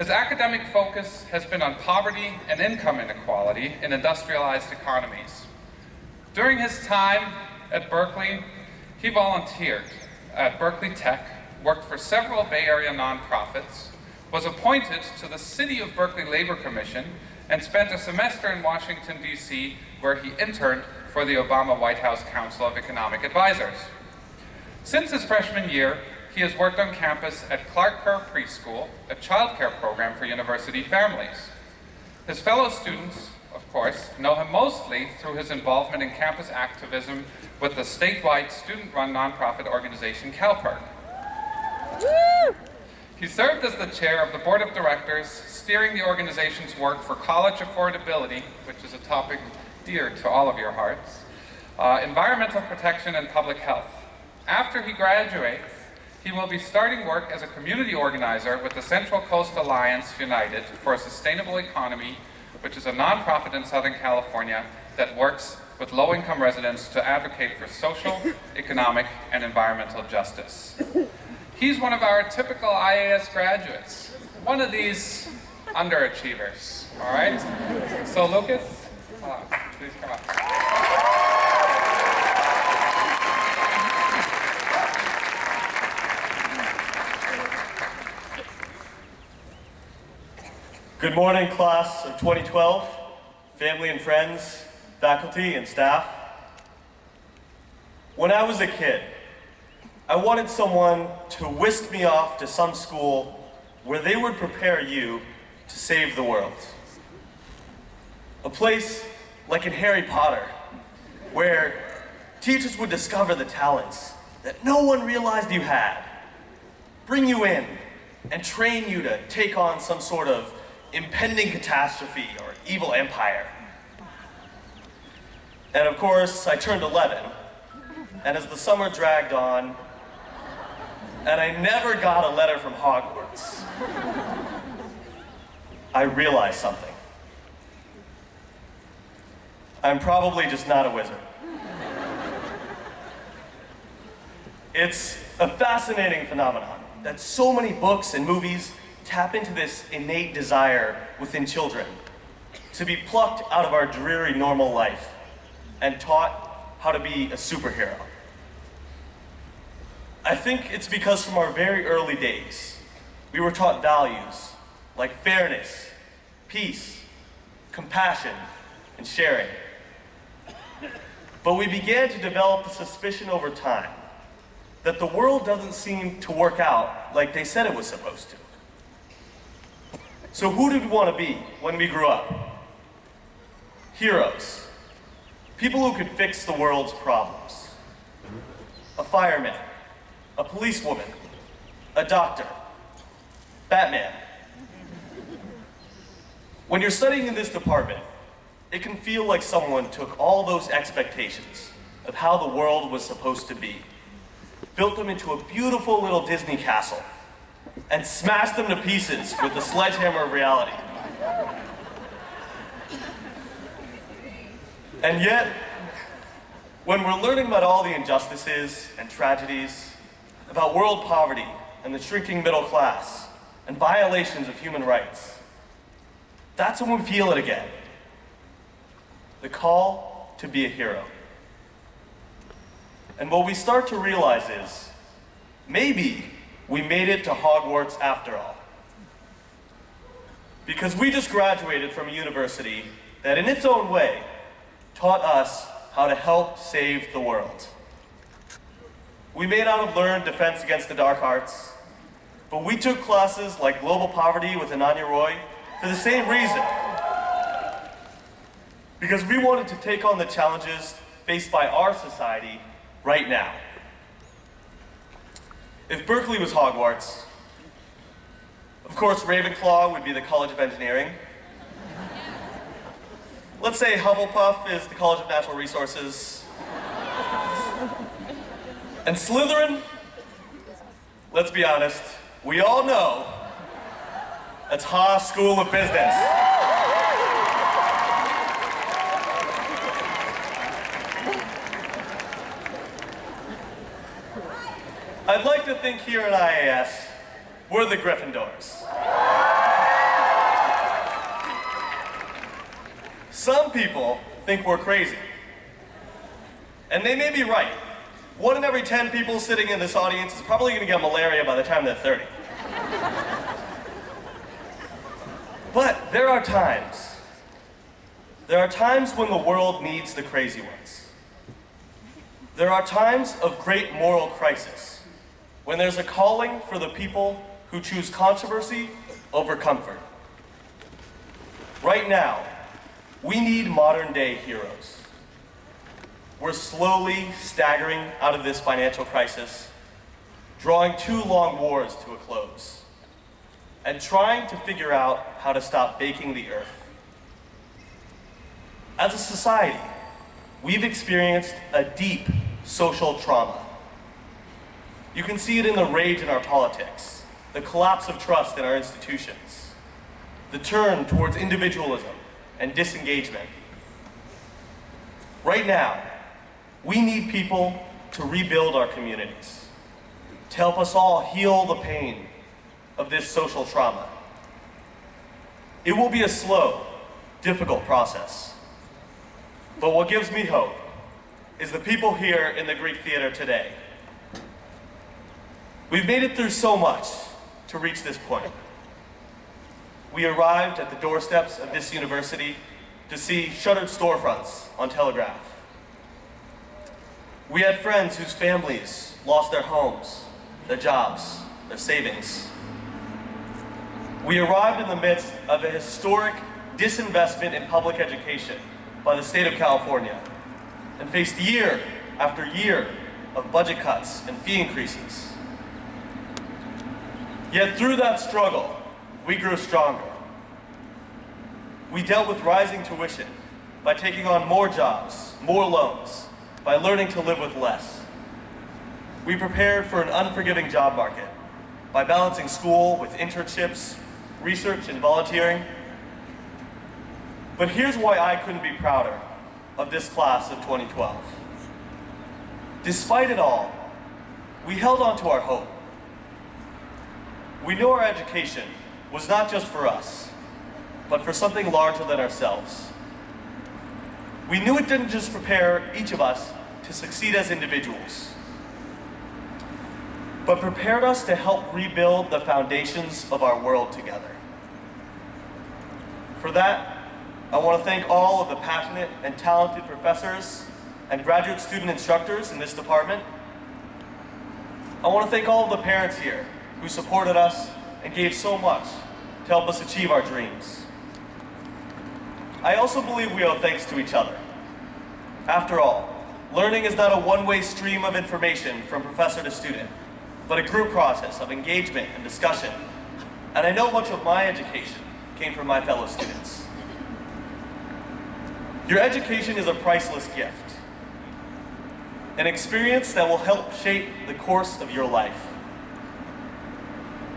His academic focus has been on poverty and income inequality in industrialized economies. During his time at Berkeley, he volunteered at Berkeley Tech, worked for several Bay Area nonprofits, was appointed to the City of Berkeley Labor Commission, and spent a semester in Washington, D.C., where he interned for the Obama White House Council of Economic Advisors. Since his freshman year, he has worked on campus at Clark Kerr Preschool, a childcare program for university families. His fellow students, of course, know him mostly through his involvement in campus activism with the statewide student-run nonprofit organization CalPERC. He served as the chair of the board of directors, steering the organization's work for college affordability, which is a topic dear to all of your hearts, environmental protection, and public health. After he graduates, he will be starting work as a community organizer with the Central Coast Alliance United for a Sustainable Economy, which is a nonprofit in Southern California that works with low-income residents to advocate for social, economic, and environmental justice. He's one of our typical IAS graduates, one of these underachievers, all right? So Lucas, please come up. Good morning, class of 2012, family and friends, faculty and staff. When I was a kid, I wanted someone to whisk me off to some school where they would prepare you to save the world. A place like in Harry Potter, where teachers would discover the talents that no one realized you had, bring you in and train you to take on some sort of impending catastrophe or evil empire. And of course, I turned 11, and as the summer dragged on, and I never got a letter from Hogwarts, I realized something. I'm probably just not a wizard. It's a fascinating phenomenon that so many books and movies tap into this innate desire within children to be plucked out of our dreary normal life and taught how to be a superhero. I think it's because from our very early days, we were taught values like fairness, peace, compassion, and sharing. But we began to develop the suspicion over time that the world doesn't seem to work out like they said it was supposed to. So who did we want to be when we grew up? Heroes. People who could fix the world's problems. A fireman, a policewoman, a doctor, Batman. When you're studying in this department, it can feel like someone took all those expectations of how the world was supposed to be, built them into a beautiful little Disney castle, and smashed them to pieces with the sledgehammer of reality. And yet, when we're learning about all the injustices and tragedies, about world poverty and the shrinking middle class, and violations of human rights, that's when we feel it again. The call to be a hero. And what we start to realize is, maybe we made it to Hogwarts after all. Because we just graduated from a university that in its own way taught us how to help save the world. We may not have learned defense against the dark arts, but we took classes like global poverty with Ananya Roy for the same reason. Because we wanted to take on the challenges faced by our society right now. If Berkeley was Hogwarts, of course Ravenclaw would be the College of Engineering. Let's say Hufflepuff is the College of Natural Resources. And Slytherin, let's be honest, we all know that's Haas School of Business. I'd like to think here at IAS, we're the Gryffindors. some people think we're crazy. And they may be right. 1 in every 10 people sitting in this audience is probably going to get malaria by the time they're 30. But there are times when the world needs the crazy ones. There are times of great moral crisis, when there's a calling for the people who choose controversy over comfort. Right now, we need modern-day heroes. We're slowly staggering out of this financial crisis, drawing 2 long wars to a close, and trying to figure out how to stop baking the earth. As a society, we've experienced a deep social trauma. You can see it in the rage in our politics, the collapse of trust in our institutions, the turn towards individualism and disengagement. Right now, we need people to rebuild our communities, to help us all heal the pain of this social trauma. It will be a slow, difficult process. But what gives me hope is the people here in the Greek theater today. We've made it through so much to reach this point. We arrived at the doorsteps of this university to see shuttered storefronts on Telegraph. We had friends whose families lost their homes, their jobs, their savings. We arrived in the midst of a historic disinvestment in public education by the state of California and faced year after year of budget cuts and fee increases. Yet through that struggle, we grew stronger. We dealt with rising tuition by taking on more jobs, more loans, by learning to live with less. We prepared for an unforgiving job market by balancing school with internships, research, and volunteering. But here's why I couldn't be prouder of this class of 2012. Despite it all, we held on to our hope. We knew our education was not just for us, but for something larger than ourselves. We knew it didn't just prepare each of us to succeed as individuals, but prepared us to help rebuild the foundations of our world together. For that, I want to thank all of the passionate and talented professors and graduate student instructors in this department. I want to thank all of the parents here who supported us and gave so much to help us achieve our dreams. I also believe we owe thanks to each other. After all, learning is not a one-way stream of information from professor to student, but a group process of engagement and discussion. And I know much of my education came from my fellow students. Your education is a priceless gift, an experience that will help shape the course of your life.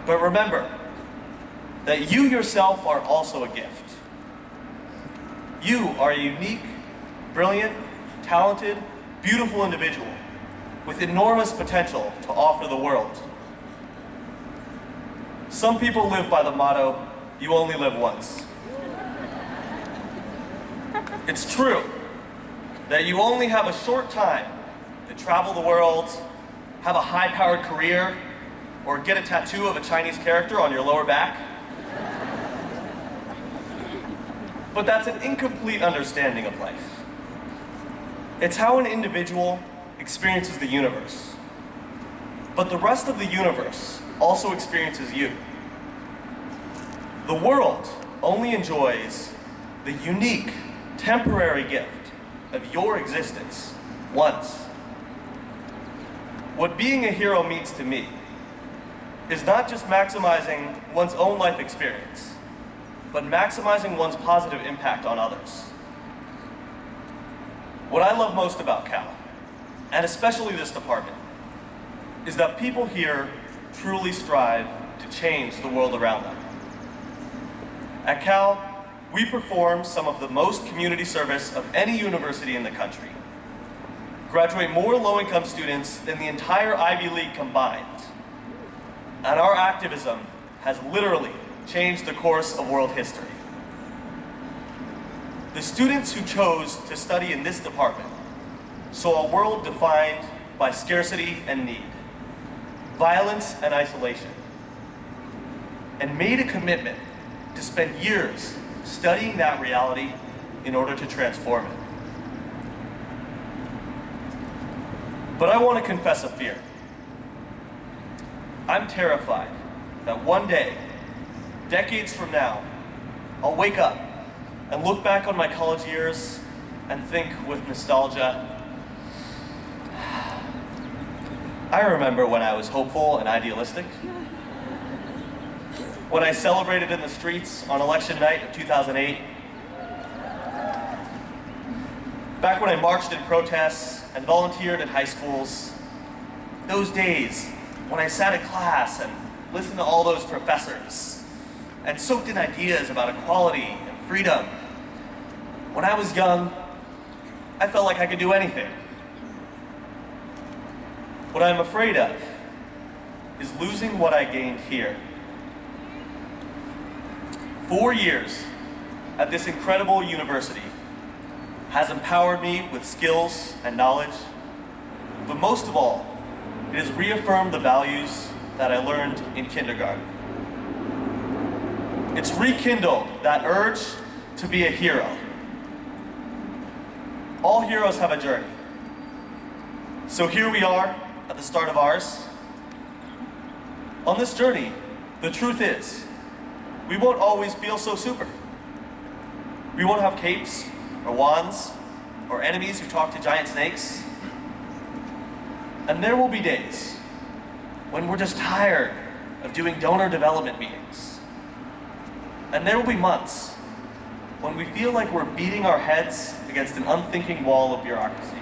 But remember that you yourself are also a gift. You are a unique, brilliant, talented, beautiful individual with enormous potential to offer the world. Some people live by the motto, "You only live once." It's true that you only have a short time to travel the world, have a high-powered career, or get a tattoo of a Chinese character on your lower back. But that's an incomplete understanding of life. It's how an individual experiences the universe. But the rest of the universe also experiences you. The world only enjoys the unique, temporary gift of your existence once. What being a hero means to me is not just maximizing one's own life experience, but maximizing one's positive impact on others. What I love most about Cal, and especially this department, is that people here truly strive to change the world around them. At Cal, we perform some of the most community service of any university in the country, graduate more low-income students than the entire Ivy League combined, and our activism has literally changed the course of world history. The students who chose to study in this department saw a world defined by scarcity and need, violence and isolation, and made a commitment to spend years studying that reality in order to transform it. But I want to confess a fear. I'm terrified that one day, decades from now, I'll wake up and look back on my college years and think with nostalgia, I remember when I was hopeful and idealistic, when I celebrated in the streets on election night of 2008, back when I marched in protests and volunteered in high schools, those days when I sat in class and listened to all those professors and soaked in ideas about equality and freedom. When I was young, I felt like I could do anything. What I'm afraid of is losing what I gained here. 4 years at this incredible university has empowered me with skills and knowledge, but most of all, it has reaffirmed the values that I learned in kindergarten. It's rekindled that urge to be a hero. All heroes have a journey. So here we are at the start of ours. On this journey, the truth is, we won't always feel so super. We won't have capes or wands or enemies who talk to giant snakes. And there will be days when we're just tired of doing donor development meetings. And there will be months when we feel like we're beating our heads against an unthinking wall of bureaucracy.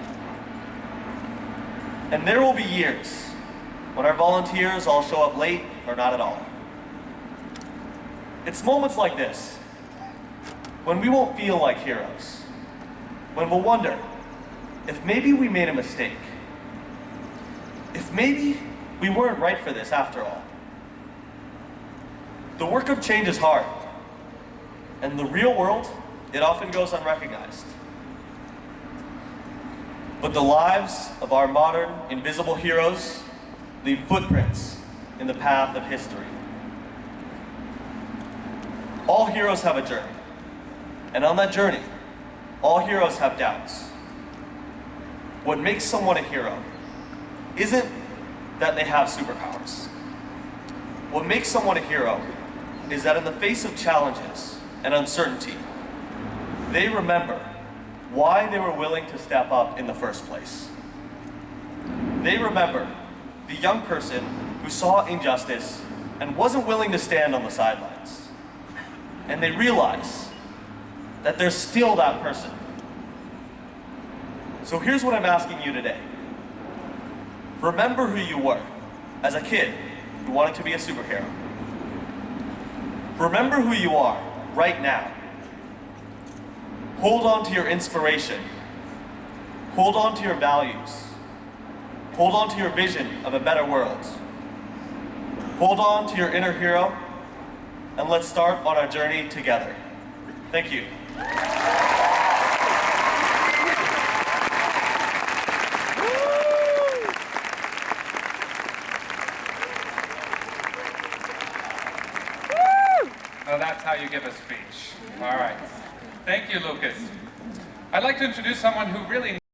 And there will be years when our volunteers all show up late or not at all. It's moments like this when we won't feel like heroes, when we'll wonder if maybe we made a mistake, if maybe we weren't right for this after all. The work of change is hard, and the real world, it often goes unrecognized. But the lives of our modern, invisible heroes leave footprints in the path of history. All heroes have a journey, and on that journey, all heroes have doubts. What makes someone a hero isn't that they have superpowers. What makes someone a hero is that in the face of challenges and uncertainty, they remember why they were willing to step up in the first place. They remember the young person who saw injustice and wasn't willing to stand on the sidelines. And they realize that there's still that person. So here's what I'm asking you today. Remember who you were as a kid who wanted to be a superhero. Remember who you are right now. Hold on to your inspiration. Hold on to your values. Hold on to your vision of a better world. Hold on to your inner hero, and let's start on our journey together. Thank you. Now that's how you give a speech. All right. Thank you, Lucas. I'd like to introduce someone who really